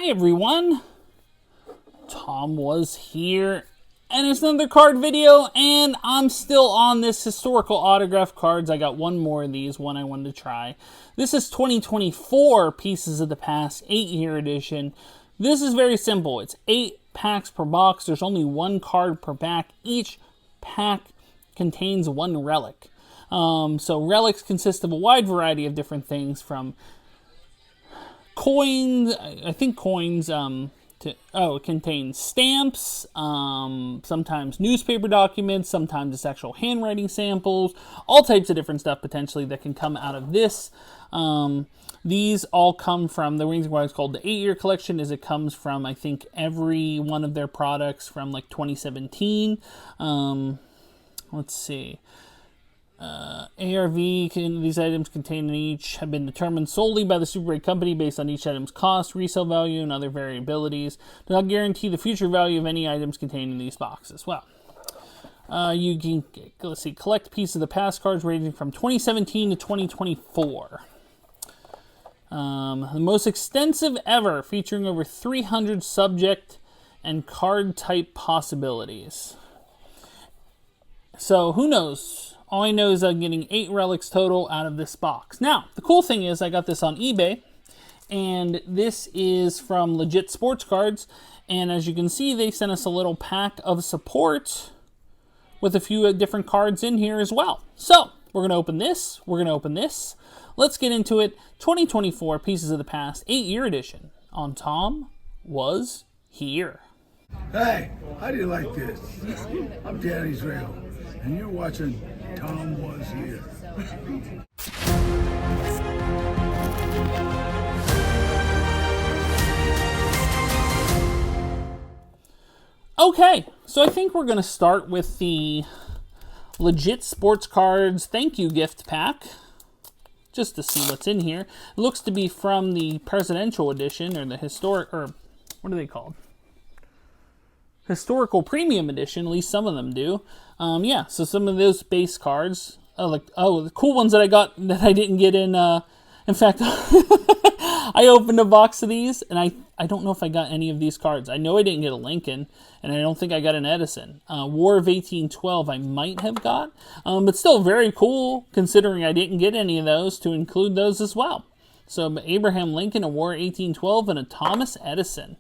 Hi everyone, Tom was here, and it's another card video, and I'm still on this historical autograph cards. I got one more of these, one I wanted to try. This is 2024 Pieces of the Past 8-year edition. This is very simple. It's 8 packs per box. There's only one card per pack. Each pack contains one relic. So relics consist of a wide variety of different things, from coins, I think coins, it contains stamps, sometimes newspaper documents, sometimes it's actual handwriting samples, all types of different stuff potentially that can come out of this. These all come from, the reason why it's called the 8-year collection is it comes from, I think, every one of their products from like 2017. Let's see. ARV, these items contained in each have been determined solely by the Super 8 company based on each item's cost, resale value, and other variabilities. Do not guarantee the future value of any items contained in these boxes. Well, you can, let's see, collect Pieces of the Past cards ranging from 2017 to 2024. The most extensive ever, featuring over 300 subject and card type possibilities. So, who knows? All I know is I'm getting 8 relics total out of this box. Now, the cool thing is I got this on eBay, and this is from Legit Sports Cards, and as you can see, they sent us a little pack of support with a few different cards in here as well. So, we're going to open this, we're going to open this. Let's get into it. 2024 Pieces of the Past 8-year edition on Tom Was Here. Hey, how do you like this? I'm Dan Israel, and you're watching Tom Was Here. Okay, so I think we're going to start with the Legit Sports Cards Thank You Gift Pack, just to see what's in here. It looks to be from the Presidential Edition, or the Historic, or what are they called? Historical Premium Edition, at least some of them do. Yeah, so some of those base cards, the cool ones that I got that I didn't get in fact, I opened a box of these, and I don't know if I got any of these cards. I know I didn't get a Lincoln, and I don't think I got an Edison. War of 1812 I might have got, but still very cool, considering I didn't get any of those, to include those as well. So Abraham Lincoln, a War 1812, and a Thomas Edison.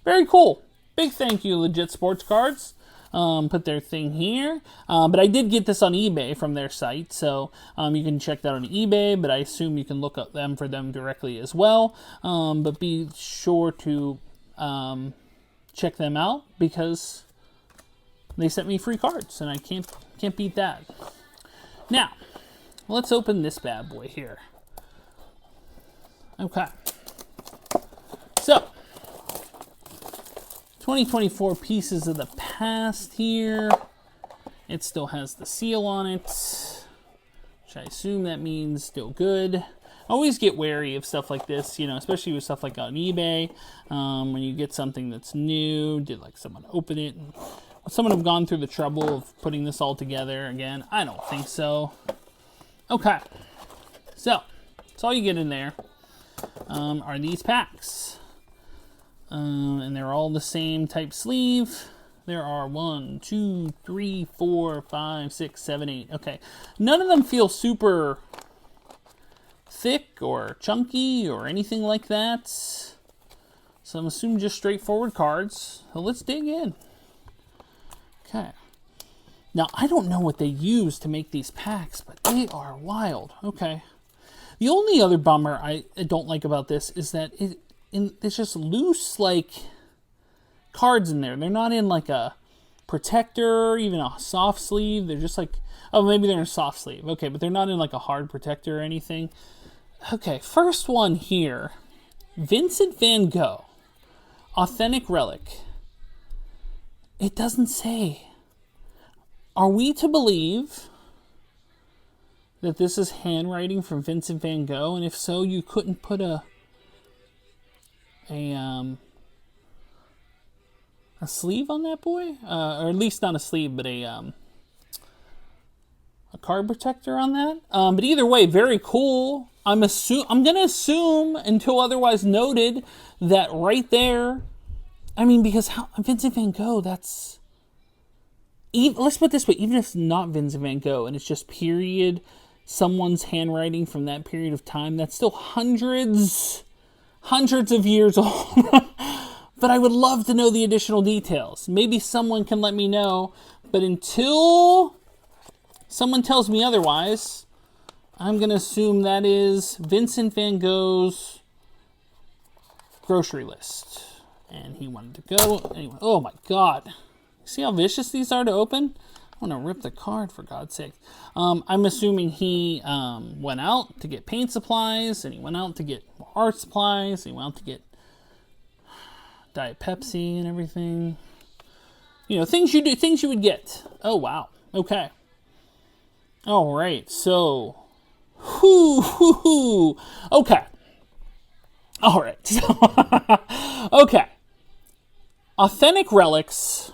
Very cool. Big thank you, Legit Sports Cards. Put their thing here. But I did get this on eBay from their site, so you can check that on eBay, but I assume you can look up them for them directly as well. But be sure to check them out, because they sent me free cards, and I can't beat that. Now, let's open this bad boy here. Okay. So, 2024 Pieces of the Past here. It still has the seal on it, which I assume that means still good. I always get wary of stuff like this, you know, especially with stuff like on eBay. When you get something that's new, did like someone open it? And would someone have gone through the trouble of putting this all together again? I don't think so. Okay, so that's all you get in there. Are these packs. And they're all the same type sleeve. There are 1, 2, 3, 4, 5, 6, 7, 8. Okay. None of them feel super thick or chunky or anything like that. So I'm assuming just straightforward cards. So let's dig in. Okay. Now, I don't know what they use to make these packs, but they are wild. Okay. The only other bummer I don't like about this is that it's just loose, like, cards in there. They're not in like a protector, even a soft sleeve. They're just like, oh, maybe they're in a soft sleeve. Okay, but they're not in like a hard protector or anything. Okay, first one here. Vincent van Gogh. Authentic relic. It doesn't say. Are we to believe that this is handwriting from Vincent van Gogh? And if so, you couldn't put a sleeve on that boy, or at least not a sleeve, but a card protector on that. But either way, very cool. I'm gonna assume until otherwise noted that right there. I mean, because Vincent Van Gogh, let's put it this way, even if it's not Vincent Van Gogh and it's just period, someone's handwriting from that period of time, that's still hundreds of years old. But I would love to know the additional details. Maybe someone can let me know, but until someone tells me otherwise, I'm going to assume that is Vincent Van Gogh's grocery list. And he wanted to go. Anyway, oh my God. See how vicious these are to open? I want to rip the card, for God's sake. I'm assuming he went out to get paint supplies, and he went out to get art supplies, and he went out to get Diet Pepsi and everything. You know, things you would get. Oh, wow. Okay. All right, so... Okay. All right. Okay. Authentic relics.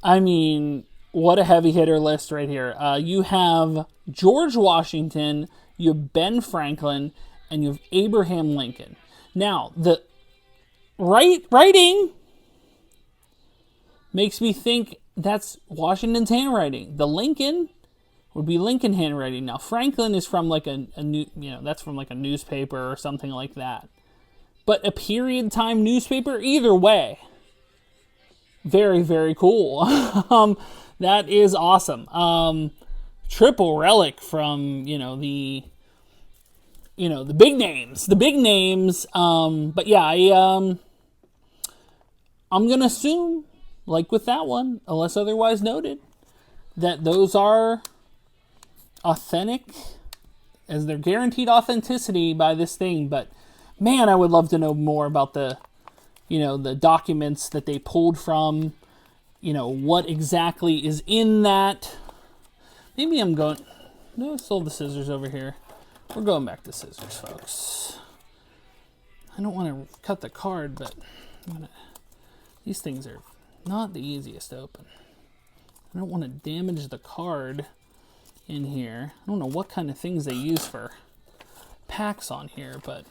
I mean, what a heavy hitter list right here. You have George Washington, you have Ben Franklin, and you have Abraham Lincoln. Now, the writing makes me think that's Washington's handwriting. The Lincoln would be Lincoln handwriting. Now, Franklin is from like a new, that's from like a newspaper or something like that. But a period time newspaper, either way. Very, very cool. That is awesome. Triple relic from, the big names. But yeah, I'm going to assume, like with that one, unless otherwise noted, that those are authentic, as they're guaranteed authenticity by this thing. But man, I would love to know more about the documents that they pulled from, what exactly is in that. Maybe I'm going, no, I sold the scissors over here. We're going back to scissors, folks. I don't want to cut the card, but these things are not the easiest to open. I don't want to damage the card in here. I don't know what kind of things they use for packs on here, but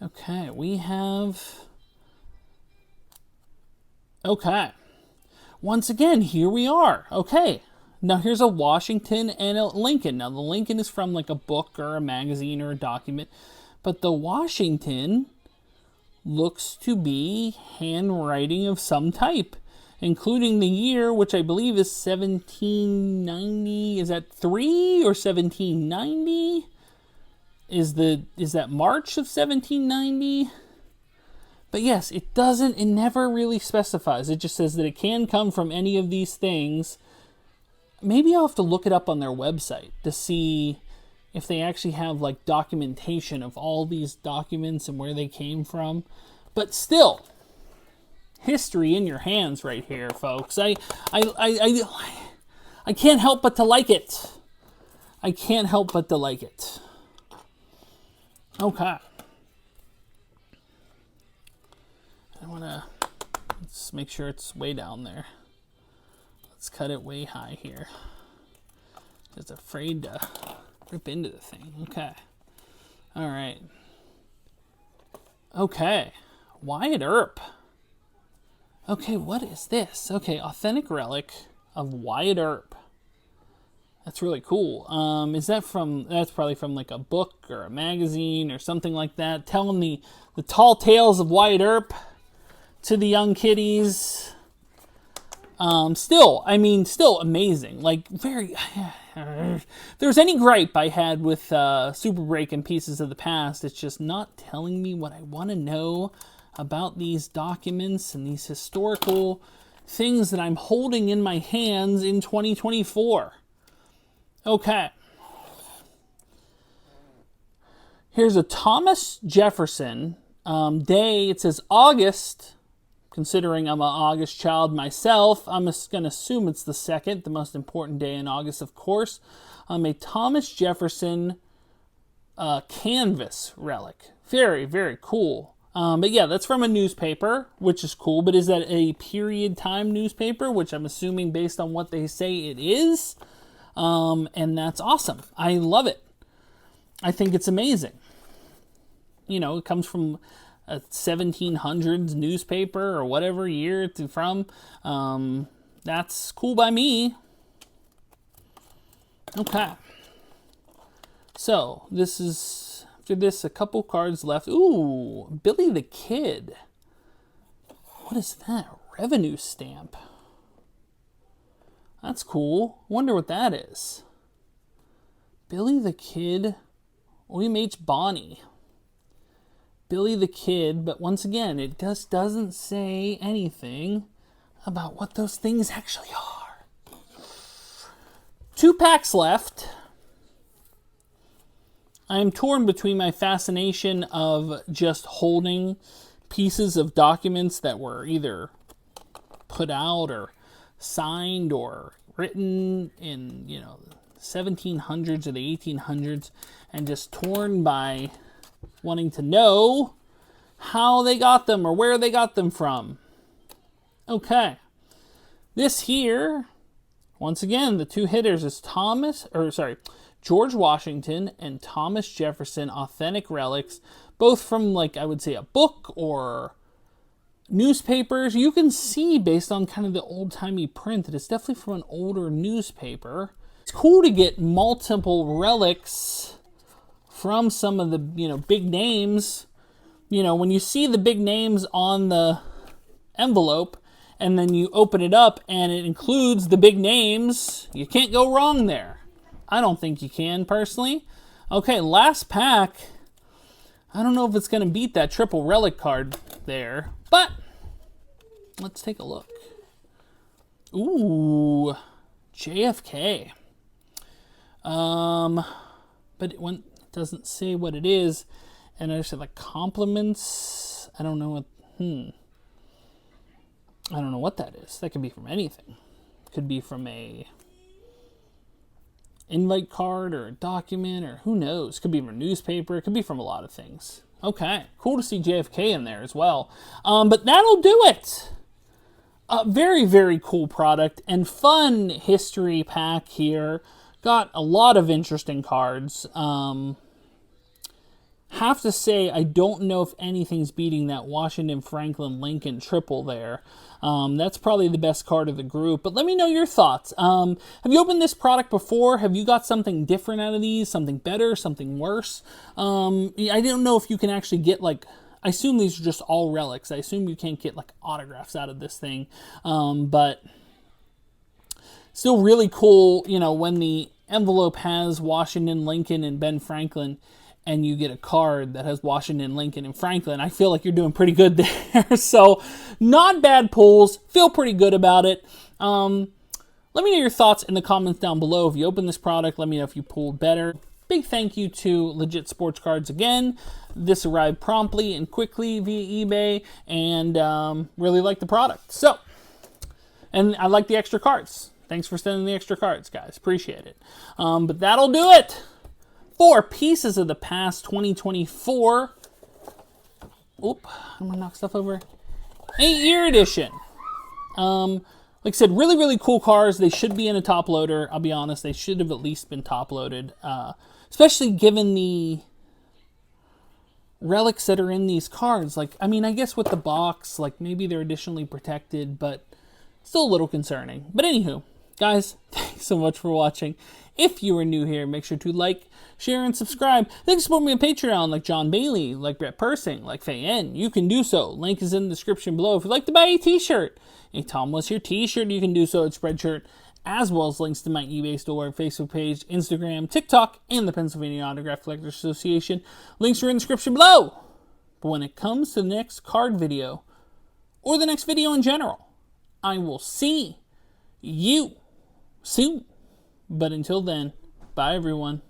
okay, we have... Okay. Once again, here we are. Okay. Now here's a Washington and a Lincoln. Now the Lincoln is from like a book or a magazine or a document, but the Washington looks to be handwriting of some type, including the year, which I believe is 1790. Is that 3 or 1790? Is that March of 1790? But yes, it never really specifies. It just says that it can come from any of these things. Maybe I'll have to look it up on their website to see if they actually have like documentation of all these documents and where they came from. But still, history in your hands right here, folks. I can't help but to like it. I can't help but to like it. Okay. Let's make sure it's way down there. Let's cut it way high here. Just afraid to rip into the thing. Okay. All right. Okay. Wyatt Earp. Okay, what is this? Okay, authentic relic of Wyatt Earp. That's really cool. That's probably from like a book or a magazine or something like that, telling the tall tales of Wyatt Earp to the young kiddies. Still amazing. Like, very... If there's any gripe I had with Super Break and Pieces of the Past, it's just not telling me what I want to know about these documents and these historical things that I'm holding in my hands in 2024. Okay. Here's a Thomas Jefferson day. It says August. Considering I'm an August child myself, I'm just going to assume it's the 2nd, the most important day in August, of course. A Thomas Jefferson canvas relic. Very, very cool. But yeah, that's from a newspaper, which is cool. But is that a period time newspaper, which I'm assuming based on what they say it is? And that's awesome. I love it. I think it's amazing. You know, it comes from a 1700s newspaper or whatever year it's from. That's cool by me. Okay. So, this is, after this, a couple cards left. Ooh, Billy the Kid. What is that? Revenue stamp. That's cool. Wonder what that is. Billy the Kid. OMH Bonnie. Billy the Kid, but once again, it just doesn't say anything about what those things actually are. 2 packs left. I am torn between my fascination of just holding pieces of documents that were either put out or signed or written in, you know, the 1700s or the 1800s, and just torn by wanting to know how they got them or where they got them from. Okay. This here, once again, the 2 hitters is George Washington and Thomas Jefferson authentic relics, both from, like, I would say a book or newspapers. You can see based on kind of the old-timey print that it's definitely from an older newspaper. It's cool to get multiple relics from some of the, you know, big names. You know, when you see the big names on the envelope and then you open it up and it includes the big names, you can't go wrong there. I don't think you can, personally. Okay, last pack. I don't know if it's going to beat that triple relic card there, but let's take a look. Ooh, JFK. But it doesn't say what it is, and I just said like compliments. I don't know what. I don't know what that is. That could be from anything. Could be from a invite card or a document, or who knows. Could be from a newspaper. It could be from a lot of things. Okay, cool to see JFK in there as well. But that'll do it. A very, very cool product and fun history pack here. Got a lot of interesting cards. Have to say, I don't know if anything's beating that Washington Franklin Lincoln triple there. That's probably the best card of the group, but let me know your thoughts. Have you opened this product before? Have you got something different out of these? Something better? Something worse? I don't know if you can actually get, like, I assume these are just all relics. I assume you can't get, like, autographs out of this thing. But still really cool, you know, when the envelope has Washington, Lincoln, and Ben Franklin, and you get a card that has Washington, Lincoln, and Franklin. I feel like you're doing pretty good there. So, not bad pulls. Feel pretty good about it. Let me know your thoughts in the comments down below. If you open this product, let me know if you pulled better. Big thank you to Legit Sports Cards again. This arrived promptly and quickly via eBay, and really like the product. So, and I like the extra cards. Thanks for sending the extra cards, guys. Appreciate it. But that'll do it for Pieces of the Past 2024. Oop, I'm gonna knock stuff over. 8-year edition. Like I said, really, really cool cars. They should be in a top loader. I'll be honest, they should have at least been top loaded. Especially given the relics that are in these cards. Like, I mean, I guess with the box, like maybe they're additionally protected, but still a little concerning. But anywho, guys, thanks so much for watching. If you are new here, make sure to like, share, and subscribe. They can support me on Patreon, like John Bailey, like Brett Persing, like Faye N. You can do so. Link is in the description below. If you'd like to buy a t-shirt, a TomWasHere t-shirt, you can do so at Spreadshirt, as well as links to my eBay store, Facebook page, Instagram, TikTok, and the Pennsylvania Autograph Collectors Association. Links are in the description below. But when it comes to the next card video, or the next video in general, I will see you soon. But until then, bye everyone.